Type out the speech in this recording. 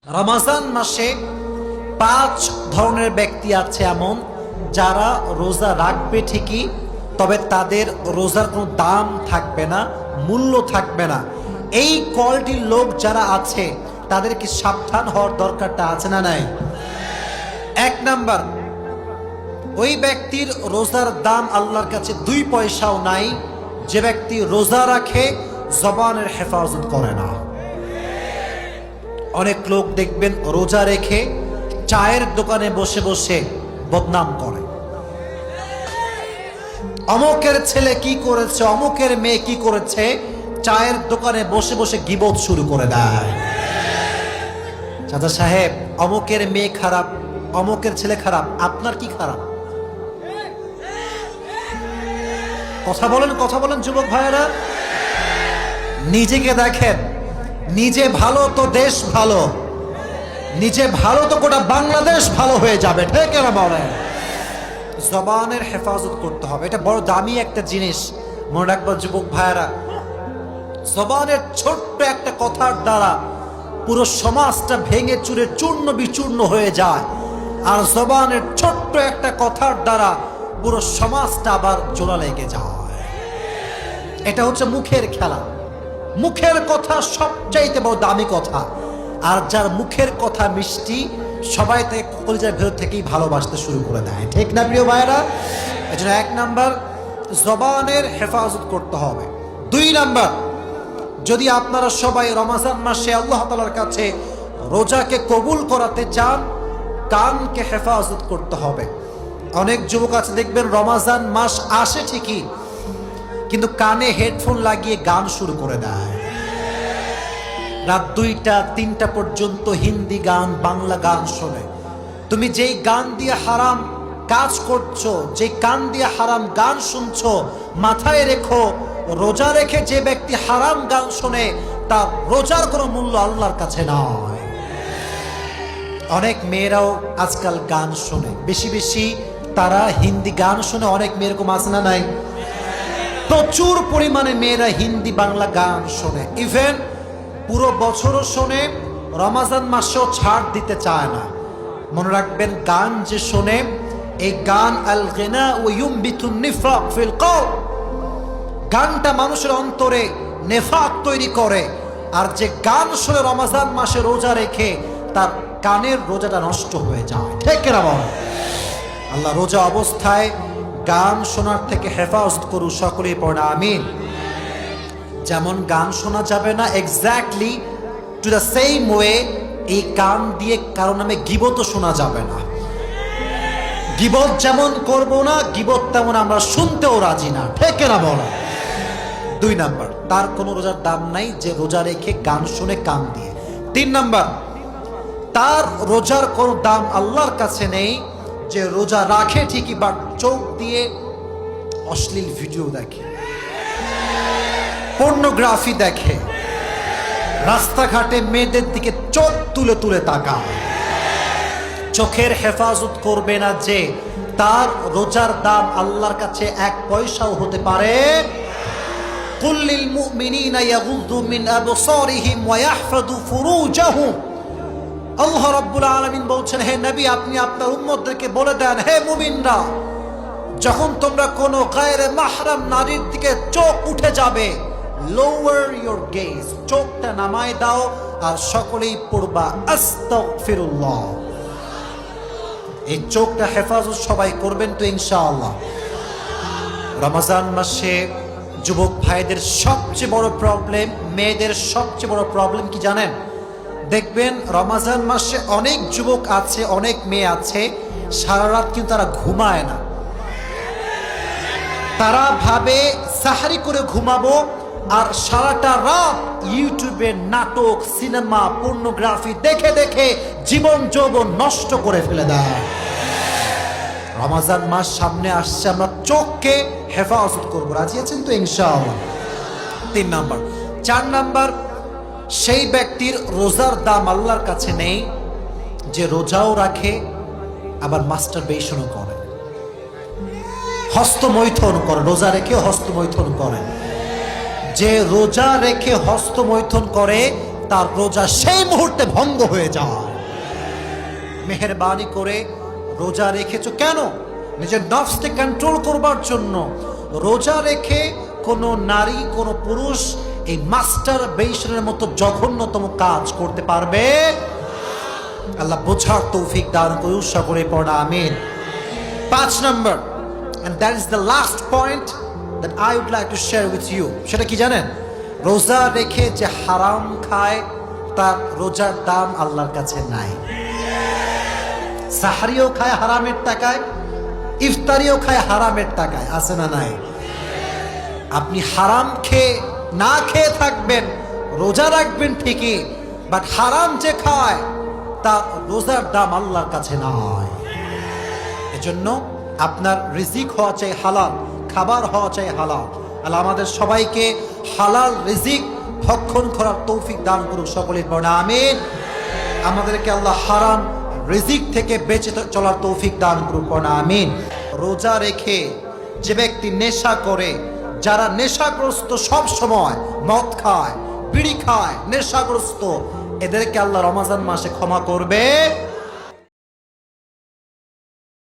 রমাজান মাসে 5 ধরনের ব্যক্তি আছে এমন যারা রোজা রাখবে ঠিকই, তবে তাদের রোজার কোনো দাম থাকবে না, মূল্য থাকবে না। এই কোয়ালিটির লোক যারা আছে তাদেরকে সাবধান হওয়ার দরকারটা আছে না নাই? 1 নাম্বার, ওই ব্যক্তির রোজার দাম আল্লাহর কাছে 2 পয়সাও নাই যে ব্যক্তি রোজা রাখে জবানের হেফাজত করে না। অনেক লোক দেখবেন রোজা রেখে চায়ের দোকানে বসে বসে বদনাম করে, অমুকের ছেলে কি করেছে, অমুকের মেয়ে কি করেছে, চায়ের দোকানে বসে বসে গীবত শুরু করে দেয়। চাচা সাহেব, অমুকের মেয়ে খারাপ, অমুকের ছেলে খারাপ, আপনার কি খারাপ? কথা বলেন যুবক ভাইয়েরা। নিজেকে দেখেন, নিজে ভালো তো দেশ ভালো, নিজে ভালো তো গোটা বাংলাদেশ ভালো হয়ে যাবে, ঠিক না বলেন? জবানের হেফাজত করতে হবে, এটা বড় দামি একটা জিনিস। মনে রাখবো যুবক ভাইয়েরা, জবানের ছোট্ট একটা কথার দ্বারা পুরো সমাজটা ভেঙে চুরে চূর্ণ বিচূর্ণ হয়ে যায়, আর জবানের ছোট্ট একটা কথার দ্বারা পুরো সমাজটা আবার জোড়া লেগে যায়। এটা হচ্ছে মুখের খেলা। মুখের কথা সবচাইতে বড় দামি কথা, আর যার মুখের কথা মিষ্টি সবাই তাকে কলিজার ভেতর থেকেই ভালোবাসতে শুরু করে দেয়, ঠিক না প্রিয় ভাইয়েরা? এজন্য 1 নাম্বার, জবানের হেফাজত করতে হবে। 2 নাম্বার, যদি আপনারা সবাই রমজান মাসে আল্লাহ তাআলার কাছে রোজাকে কবুল করাতে চান, কানকে হেফাজত করতে হবে। অনেক যুবক আছে দেখবেন রমজান মাস আসে ঠিকই, কিন্তু কানে হেডফোন লাগিয়ে গান শুরু করে দেয়। রাত 2টা 3টা পর্যন্ত হিন্দি গান, বাংলা গান শোনে। তুমি যেই গান দিয়ে হারাম কাজ করছো, যে কান দিয়ে হারাম গান শুনছো, মাথায় রেখো রোজা রেখে যে ব্যক্তি হারাম গান শোনে তার রোজার কোনো মূল্য আল্লাহর কাছে নয়। অনেক মেয়েরাও আজকাল গান শোনে, বেশি বেশি তারা হিন্দি গান শোনে। অনেক মেয়ের এরকম আছে না নাই? প্রচুর পরিমাণে মেয়েরা হিন্দি বাংলা গান শোনে, ইভেন পুরো বছরও শোনে, রমজান মাসেও ছাড় দিতে চায় না। মনে রাখবেন, গান যে শোনে, এই গান আল গিনা ওয়া ইউমবিতুন নিফাক ফিল কলব, গানটা মানুষের অন্তরে নেফাক তৈরি করে। আর যে গান শোনে রমজান মাসে রোজা রেখে, তার কানের রোজাটা নষ্ট হয়ে যায়, ঠিক না বল? আল্লাহ রোজা অবস্থায় গান শোনার থেকে হেফাজত করু, সকলেই পড়ে আমিন। যেমন গান শোনা যাবে না, exactly to the same way এই কান দিয়ে কারো নামে গীবতও শোনা যাবে না। গীবত যেমন করব না, গীবত তেমন আমরা শুনতেও রাজি না, ঠিক না বলো? 2 নাম্বার, তার কোনো রোজার দাম নাই যে রোজা রেখে গান শুনে কান দিয়ে। 3 নাম্বার, তার রোজার কোনো দাম আল্লাহর কাছে নেই যে রোজা রাখে ঠিকই বাট চোখ দিয়ে অশ্লীল ভিডিও দেখে, পর্নোগ্রাফি দেখে, রাস্তাঘাটে মেয়েদের দিকে চোখ তুলে তুলে তাকায়। চোখের হেফাজত করবে না যে, তার রোজার দাম আল্লাহর কাছে 1 পয়সাও হতে পারে। কুল লিল মুমিনিনা ইয়াগুযু মিন আবসারিহিম ওয়া ইয়াহফাযু ফুরুজাহুম। আল্লাহ রাব্বুল আলামিন বলছেন, হে নবী, আপনি আপনার উম্মতদেরকে বলে দেন, হে মুমিনরা, যখন তোমরা কোনো গায়রে মাহরাম নারীর দিকে চোখ উঠে যাবে, লোয়ার ইওর গেজ, চোখটা নামায় দাও, আর সকলেই পড়বা আস্তাগফিরুল্লাহ। এই চোখটা হেফাজত সবাই করবেন তো ইনশাআল্লাহ? রমজান মাসে যুবক ভাইদের সবচেয়ে বড় প্রবলেম, মেয়েদের সবচেয়ে বড় প্রবলেম কি জানেন? দেখবেন রমজান মাসে অনেক যুবক আছে, অনেক মেয়ে আছে, সারা রাত কিন্তু তারা ঘুমায় না। তারা ভাবে সাহারি করে ঘুমাবো, আর সারাটা রাত ইউটিউবে নাটক, সিনেমা, পর্নোগ্রাফি দেখে দেখে জীবন যৌবন নষ্ট করে ফেলে দেয়। রমজান মাস সামনে আসছে, আমরা চোখকে হেফাজত করবো, রাজি আছেন তো ইনশাআল্লাহ? 3 নাম্বার। 4 নাম্বার, সেই ব্যক্তির রোজার দাম আল্লাহর কাছে নেই যে রোজাও রাখে আবার মাস্টারবেশনও করে, হস্তমৈথুন করে, রোজা রেখে হস্তমৈথুন করে। যে রোজা রেখে হস্তমৈথুন করে তার রোজা সেই মুহূর্তে ভঙ্গ হয়ে যায়। মেহেরবানি করে রোজা রেখেছো কেন? নিজের নফসকে কন্ট্রোল করবার জন্য। রোজা রেখে কোনো নারী কোনো পুরুষ এই মাস্টার বেশনের মতো জঘন্যতম কাজ করতে পারবে? আল্লাহ বোঝার তৌফিক দান করুন, সকলে পড়া আমিন। 5 নম্বর, and that is the last point that I would like to share with you, সেটা কি জানেন? রোজা রেখে যে হারাম খায় তার রোজার দাম আল্লাহর কাছে নাই। সাহারিও খায় হারামের টাকায়, ইফতারিও খায় হারামের টাকায়, আছে না নাই? আপনি হারাম খেয়ে না খেয়ে থাকবেন, রোজা রাখবেন ঠিকই, বাট হারাম যে খায় তার রোজার দাম আল্লাহর কাছে নাই। এজন্য আপনার রিজিক হওয়া চাই হালাল, খাবার হওয়া চাই হালাল। আল্লাহ আমাদের সবাইকে হালাল রিজিক ভক্ষণ করার তৌফিক দান করুক, সকলের পড়া আমিন। আমাদেরকে আল্লাহ হারাম রিজিক থেকে বেঁচে চলার তৌফিক দান করুক, পড়া আমিন। রোজা রেখে যে ব্যক্তি নেশা করে, যারা নেশাগ্রস্ত সব সময় মদ খায়, বিড়ি খায়, নেশাগ্রস্ত, এদেরকে আল্লাহ রমজান মাসে ক্ষমা করবে